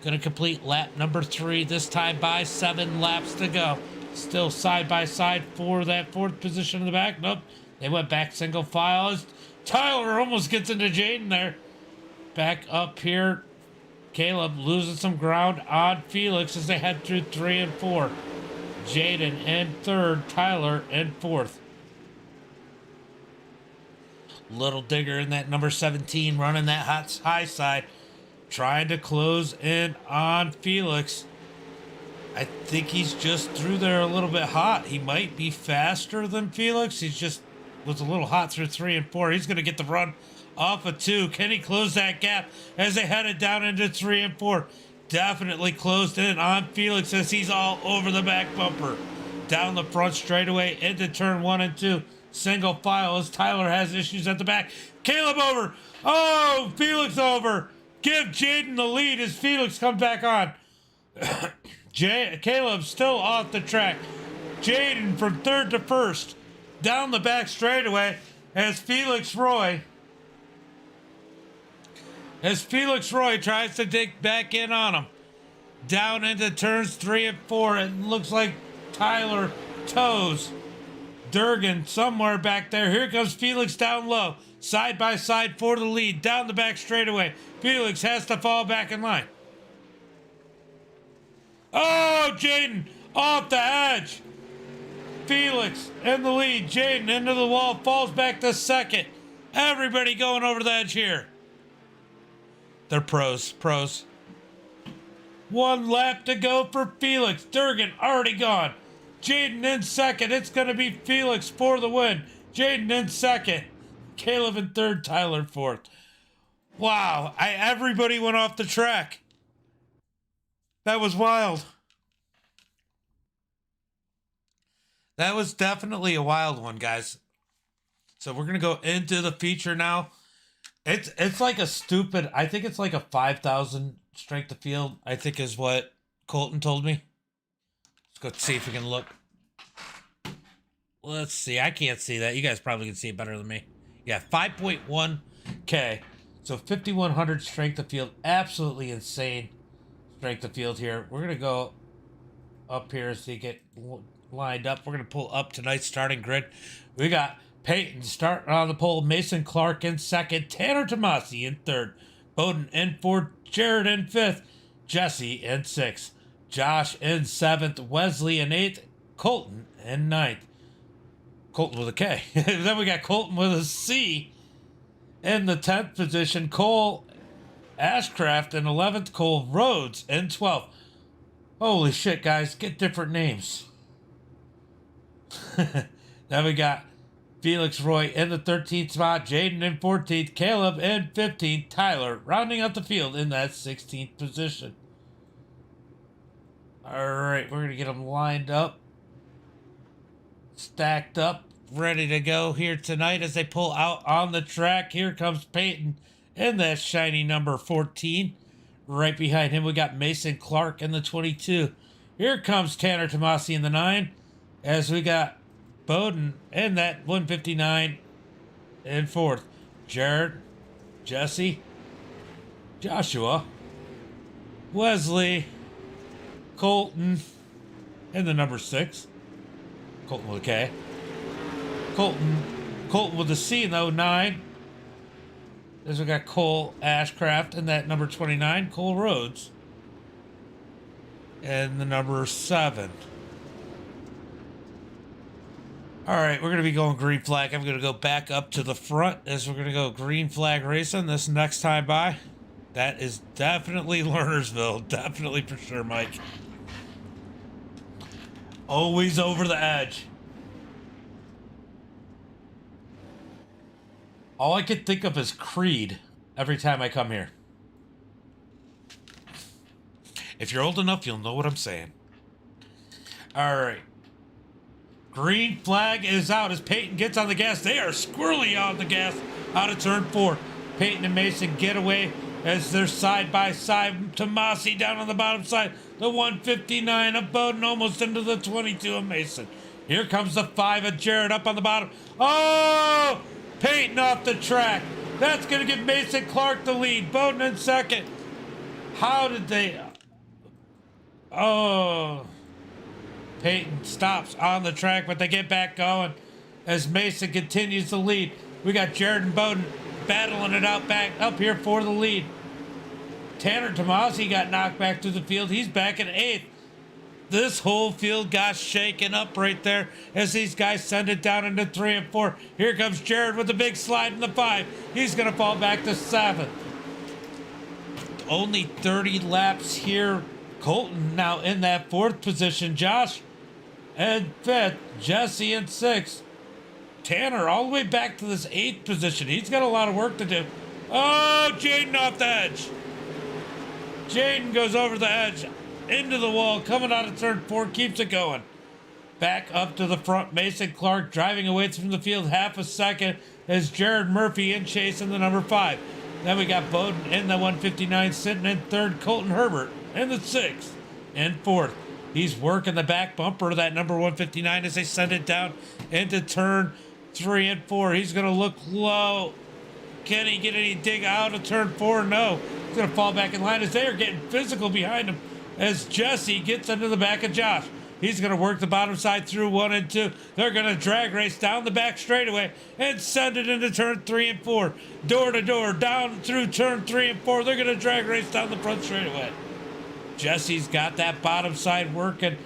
Going to complete lap number 3. This time by 7 laps to go. Still side by side for that 4th position in the back. Nope. They went back single file as Tyler almost gets into Jaden there. Back up here, Caleb losing some ground on Felix as they head through 3 and 4. Jaden in third, Tyler in fourth. Little Digger in that number 17 running that hot high side, trying to close in on Felix. I think he's just through there a little bit hot. He might be faster than Felix. He's just was a little hot through 3 and 4. He's going to get the run off of 2. Can he close that gap as they headed down into 3 and 4? Definitely closed in on Felix as he's all over the back bumper. Down the front straightaway into turn 1 and 2. Single file as Tyler has issues at the back. Caleb over. Oh, Felix over. Give Jaden the lead as Felix comes back on. Caleb still off the track. Jaden from third to first. Down the back straightaway as Felix Roy tries to dig back in on him. Down into turns 3 and 4. It looks like Tyler toes Durgan somewhere back there. Here comes Felix down low. Side by side for the lead. Down the back straightaway. Felix has to fall back in line. Oh, Jaden off the edge. Felix in the lead. Jaden into the wall. Falls back to second. Everybody going over the edge here. They're pros. Pros. 1 lap to go for Felix. Durgan already gone. Jaden in second. It's going to be Felix for the win. Jaden in second. Caleb in third. Tyler fourth. Wow. Everybody went off the track. That was wild. That was definitely a wild one, guys. So we're going to go into the feature now. It's like a stupid, I think it's like a 5,000 strength of field, I think is what Colton told me. Let's go see if we can look. Let's see. I can't see that. You guys probably can see it better than me. Yeah, 5.1K. So 5,100 strength of field. Absolutely insane strength of field here. We're going to go up here so you get lined up. We're going to pull up tonight's starting grid. We got Peyton starting on the pole. Mason Clark in second. Tanner Tomasi in third. Bowden in fourth. Jared in fifth. Jesse in sixth. Josh in seventh. Wesley in eighth. Colton in ninth. Colton with a K. Then we got Colton with a C in the 10th position. Cole Ashcraft in 11th. Cole Rhodes in 12th. Holy shit, guys. Get different names. Then we got Felix Roy in the 13th spot. Jaden in 14th. Caleb in 15th. Tyler rounding out the field in that 16th position. All right, we're going to get them lined up, stacked up, ready to go here tonight as they pull out on the track. Here comes Peyton in that shiny number 14. Right behind him, we got Mason Clark in the 22. Here comes Tanner Tomasi in the 9, as we got Bowden in that 159 in fourth. Jared, Jesse, Joshua, Wesley, Colton in the number 6. Colton with a K. Colton with a C in the 09. As we got Cole Ashcraft in that number 29. Cole Rhodes and the number 7. All right, we're going to be going green flag. I'm going to go back up to the front as we're going to go green flag racing this next time by. That is definitely Lernersville. Definitely for sure, Mike. Always over the edge. All I could think of is Creed every time I come here. If you're old enough, you'll know what I'm saying. All right. Green flag is out as Peyton gets on the gas. They are squirrely on the gas out of turn 4. Peyton and Mason get away as they're side by side. Tomasi down on the bottom side. The 159 of Bowden almost into the 22 of Mason. Here comes the 5 of Jared up on the bottom. Oh! Peyton off the track. That's going to give Mason Clark the lead. Bowden in second. How did they... Oh... Peyton stops on the track, but they get back going as Mason continues to lead. We got Jared and Bowden battling it out back up here for the lead. Tanner Tomasi got knocked back to the field. He's back in 8th. This whole field got shaken up right there as these guys send it down into 3 and 4. Here comes Jared with a big slide in the 5. He's going to fall back to 7th. Only 30 laps here. Colton now in that 4th position. Josh in 5th. Jesse in 6th. Tanner all the way back to this 8th position. He's got a lot of work to do. Oh, Jaden off the edge. Jaden goes over the edge. Into the wall, coming out of turn 4, keeps it going. Back up to the front, Mason Clark driving away from the field half a second as Jared Murphy in chase in the number 5. Then we got Bowden in the 159 sitting in 3rd, Colton Herbert in the 6th and 4th. He's working the back bumper of that number 159 as they send it down into turn 3 and 4. He's going to look low. Can he get any dig out of turn 4? No. He's going to fall back in line as they are getting physical behind him as Jesse gets into the back of Josh. He's going to work the bottom side through 1 and 2. They're going to drag race down the back straightaway and send it into turn 3 and 4. Door to door, down through turn 3 and 4. They're going to drag race down the front straightaway. Jesse's got that bottom side working.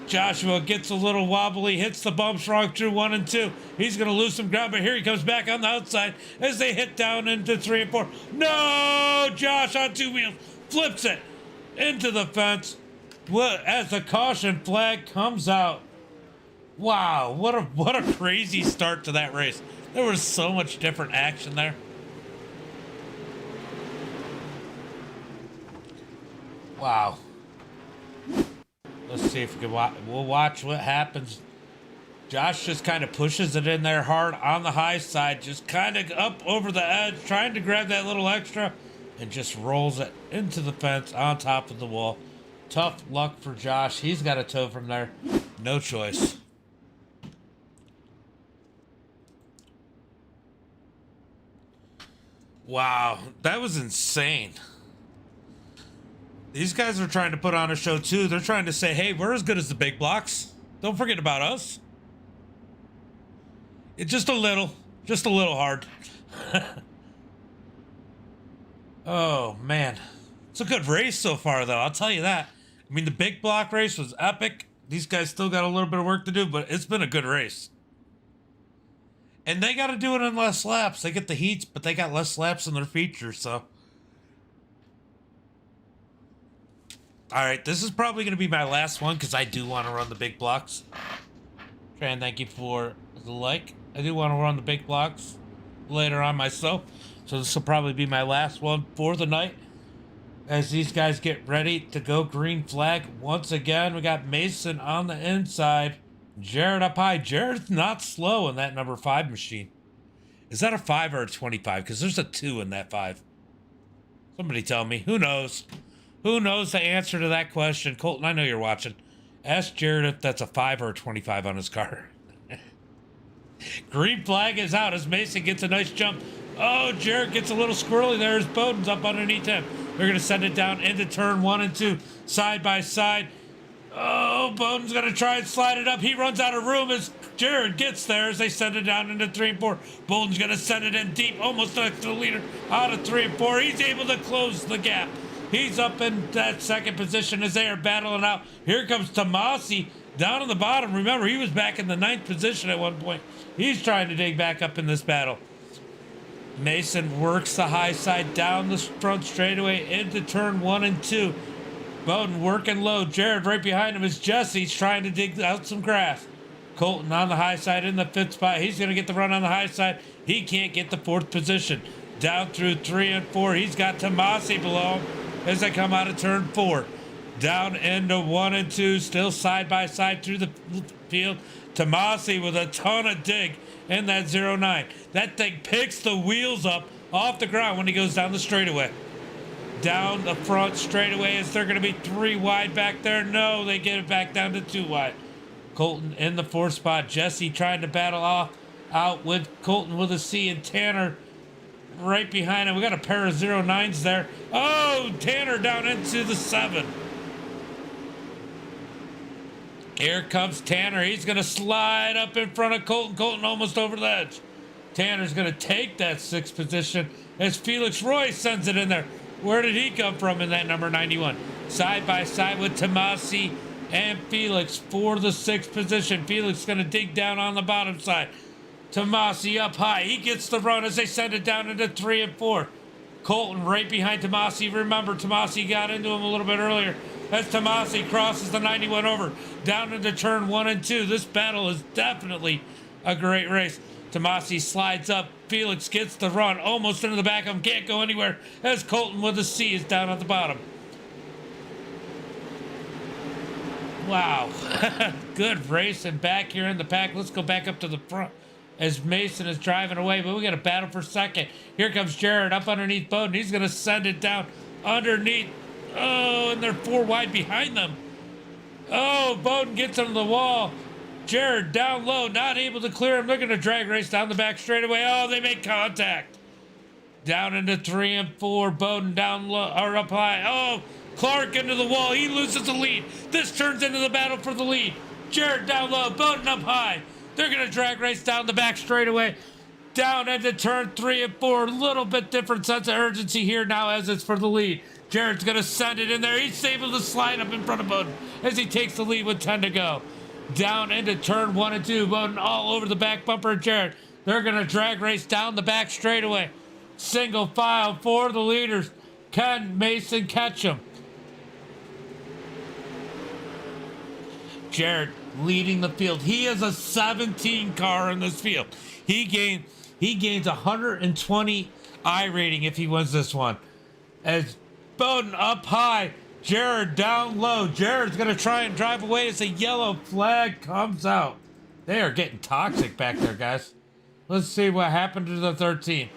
Joshua gets a little wobbly, hits the bumps wrong through 1 and 2. He's going to lose some ground, but here he comes back on the outside as they hit down into 3 and 4. No! Josh on 2 wheels flips it into the fence as the caution flag comes out. Wow, what a crazy start to that race. There was so much different action there. Wow. Let's see if we can we'll watch what happens. Josh just kind of pushes it in there hard on the high side, just kind of up over the edge, trying to grab that little extra, and just rolls it into the fence on top of the wall. Tough luck for Josh. He's got a tow from there. No choice. Wow, that was insane. These guys are trying to put on a show too. They're trying to say, hey, we're as good as the big blocks. Don't forget about us. It's just a little hard. Oh, man. It's a good race so far, though. I'll tell you that. I mean, the big block race was epic. These guys still got a little bit of work to do, but it's been a good race. And they got to do it in less laps. They get the heats, but they got less laps in their features, so. All right, this is probably going to be my last one because I do want to run the big blocks. Tran, thank you for the like. I do want to run the big blocks later on myself. So this will probably be my last one for the night. As these guys get ready to go green flag once again. We got Mason on the inside. Jared up high. Jared's not slow in that number 5 machine. Is that a 5 or a 25? Because there's a 2 in that 5. Somebody tell me. Who knows? Who knows the answer to that question? Colton, I know you're watching. Ask Jared if that's a 5 or a 25 on his car. Green flag is out as Mason gets a nice jump. Oh, Jared gets a little squirrely there as Bowden's up underneath him. They're going to send it down into turn 1 and 2, side by side. Oh, Bowden's going to try and slide it up. He runs out of room as Jared gets there as they send it down into 3 and 4. Bowden's going to send it in deep, almost to the leader out of 3 and 4. He's able to close the gap. He's up in that second position as they are battling out. Here comes Tomasi down on the bottom. Remember, he was back in the 9th position at one point. He's trying to dig back up in this battle. Mason works the high side down the front straightaway into turn 1 and 2. Bowden working low. Jared right behind him is Jesse's trying to dig out some grass. Colton on the high side in the 5th spot. He's going to get the run on the high side. He can't get the 4th position. Down through 3 and 4. He's got Tomasi below him as they come out of turn 4. Down into 1 and 2. Still side by side through the field. Tomasi with a ton of dig in that 0-9. That thing picks the wheels up off the ground when he goes down the straightaway. Down the front straightaway. Is there going to be 3 wide back there? No, they get it back down to 2 wide. Colton in the 4th spot. Jesse trying to battle out with Colton with a C and Tanner right behind him. We got a pair of 0-9s there. Oh, Tanner down into the 7. Here comes Tanner. He's going to slide up in front of Colton. Colton almost over the edge. Tanner's going to take that 6th position as Felix Roy sends it in there. Where did he come from in that number 91? Side by side with Tomasi and Felix for the 6th position. Felix going to dig down on the bottom side. Tomasi up high. He gets the run as they send it down into 3 and 4. Colton right behind Tomasi. Remember, Tomasi got into him a little bit earlier. As Tomasi crosses the 91 over, down into turn 1 and 2. This battle is definitely a great race. Tomasi slides up. Felix gets the run, almost into the back of him, can't go anywhere, as Colton with a C is down at the bottom. Wow. Good racing back here in the pack. Let's go back up to the front as Mason is driving away, but we got a battle for second. Here comes Jared up underneath Bowden. He's going to send it down underneath. Oh, and they're 4 wide behind them. Oh, Bowden gets under the wall. Jared down low, not able to clear him. They're going to drag race down the back straightaway. Oh, they make contact. Down into 3 and 4. Bowden down low, or up high. Oh, Clark into the wall. He loses the lead. This turns into the battle for the lead. Jared down low, Bowden up high. They're going to drag race down the back straightaway. Down into turn 3 and 4. A little bit different sense of urgency here now as it's for the lead. Jared's going to send it in there. He's able to slide up in front of Bowden as he takes the lead with 10 to go. Down into turn 1 and 2. Bowden all over the back bumper of Jared. They're going to drag race down the back straightaway. Single file for the leaders. Can Mason catch him? Jared leading the field. He is a 17 car in this field. He gains 120 I rating if he wins this one. As Bowden up high, Jared down low. Jared's going to try and drive away as a yellow flag comes out. They are getting toxic back there, guys. Let's see what happened to the 13.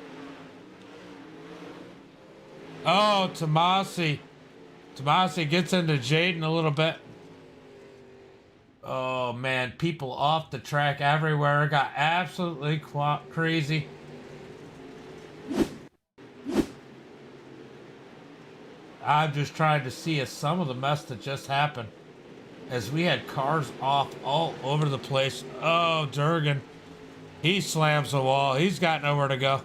Oh, Tomasi. Tomasi gets into Jaden a little bit. Oh, man. People off the track everywhere. It got absolutely crazy. I'm just trying to see some of the mess that just happened. As we had cars off all over the place. Oh, Durgan. He slams the wall. He's got nowhere to go.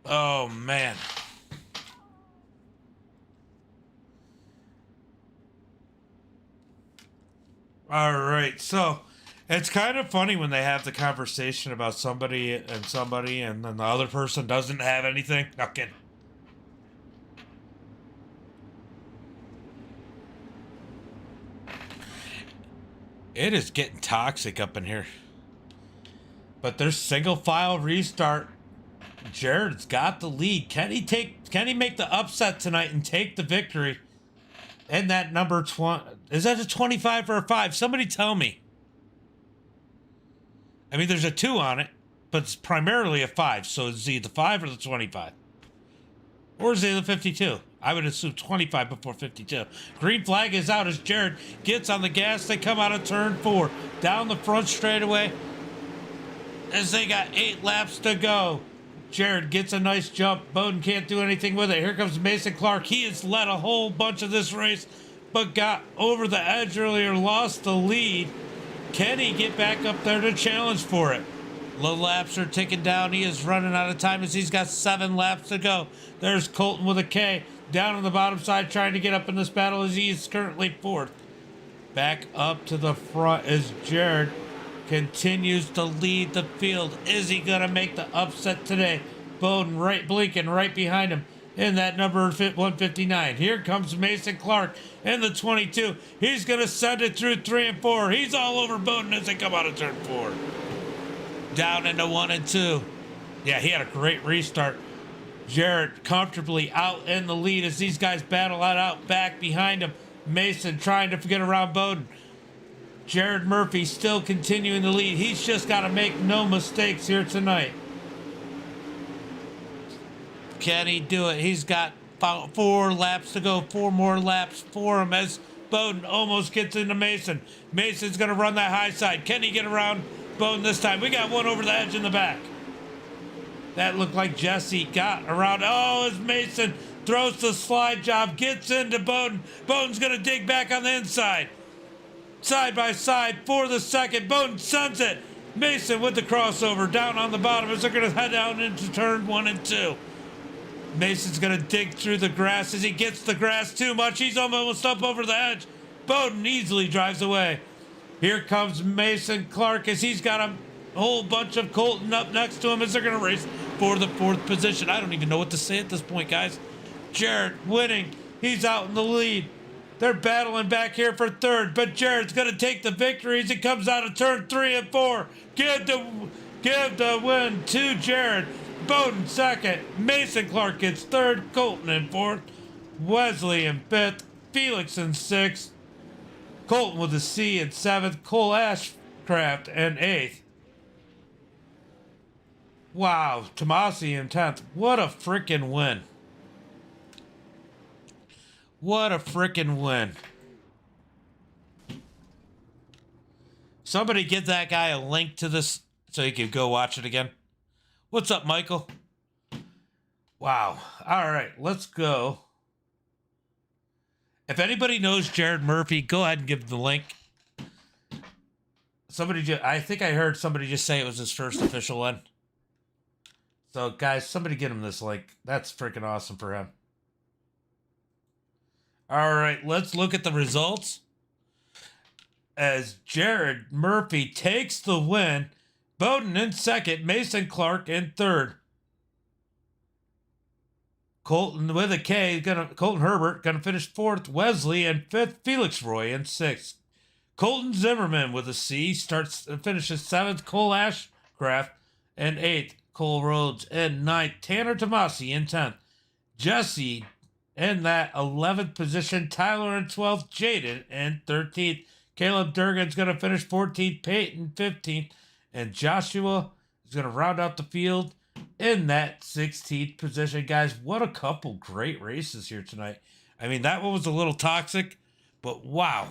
Oh, man. All right, so it's kind of funny when they have the conversation about somebody, and then the other person doesn't have anything. Not kidding. It is getting toxic up in here. But there's single file restart. Jared's got the lead. Can he make the upset tonight and take the victory? And that number 20, is that a 25 or a 5? Somebody tell me. I mean, there's a 2 on it, but it's primarily a 5. So is it the 5 or the 25? Or is it the 52? I would assume 25 before 52. Green flag is out as Jared gets on the gas. They come out of turn 4. Down the front straightaway. As they got 8 laps to go. Jared gets a nice jump. Bowden can't do anything with it. Here comes Mason Clark. He has led a whole bunch of this race, but got over the edge earlier, lost the lead. Can he get back up there to challenge for it? The laps are ticking down. He is running out of time as he's got 7 laps to go. There's Colton with a K down on the bottom side trying to get up in this battle as he is currently 4th. Back up to the front as Jared continues to lead the field. Is he going to make the upset today? Bowden blinking right behind him in that number 159. Here comes Mason Clark in the 22. He's going to send it through 3 and 4. He's all over Bowden as they come out of turn 4. Down into 1 and 2. Yeah, he had a great restart. Jared comfortably out in the lead as these guys battle it out back behind him. Mason trying to get around Bowden. Jared Murphy still continuing the lead. He's just got to make no mistakes here tonight. Can he do it? He's got 4 laps to go. 4 more laps for him as Bowden almost gets into Mason. Mason's going to run that high side. Can he get around Bowden this time? We got one over the edge in the back. That looked like Jesse got around. Oh, as Mason throws the slide job, gets into Bowden. Bowden's going to dig back on the inside. Side by side for the second. Bowden sends it. Mason with the crossover down on the bottom as they're going to head down into turn 1 and 2. Mason's going to dig through the grass as he gets the grass too much. He's almost up over the edge. Bowden easily drives away. Here comes Mason Clark as he's got a whole bunch of Colton up next to him as they're going to race for the 4th position. I don't even know what to say at this point, guys. Jared winning. He's out in the lead. They're battling back here for 3rd, but Jared's going to take the victory as he comes out of turn 3 and 4. Give the win to Jared. Bowden 2nd. Mason Clark gets 3rd. Colton in 4th. Wesley in 5th. Felix in 6th. Colton with a C in 7th. Cole Ashcraft in 8th. Wow, Tomasi in 10th. What a freaking win. What a freaking win. Somebody give that guy a link to this so he can go watch it again. What's up, Michael? Wow. All right, let's go. If anybody knows Jared Murphy, go ahead and give them the link. I think I heard somebody just say it was his first official one. So, guys, somebody get him this link. That's freaking awesome for him. All right, let's look at the results. As Jared Murphy takes the win, Bowden in second, Mason Clark in third. Colton with a K, Colton Herbert gonna finish fourth. Wesley in fifth. Felix Roy in sixth. Colton Zimmerman with a C finishes seventh. Cole Ashcraft in eighth. Cole Rhodes in ninth. Tanner Tomasi in 10th. Jesse in that 11th position. Tyler in 12th. Jaden in 13th. Caleb Durgan's going to finish 14th. Peyton 15th. And Joshua is going to round out the field in that 16th position. Guys, what a couple great races here tonight. I mean, that one was a little toxic, but wow.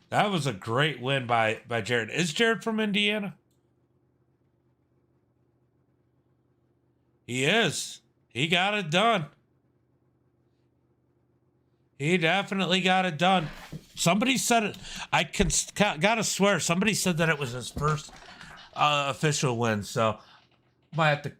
That was a great win by Jared. Is Jared from Indiana? He is. He got it done. He definitely got it done. Somebody said it. I gotta swear, somebody said that it was his first official win. So might have to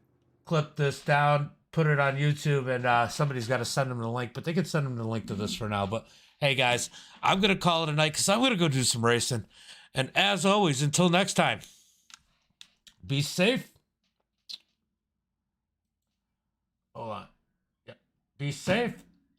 clip this down, put it on YouTube, and somebody's got to send him the link. But they could send him the link to this for now. But hey, guys, I'm going to call it a night because I'm going to go do some racing. And as always, until next time, be safe. Hold on. Yep. Be safe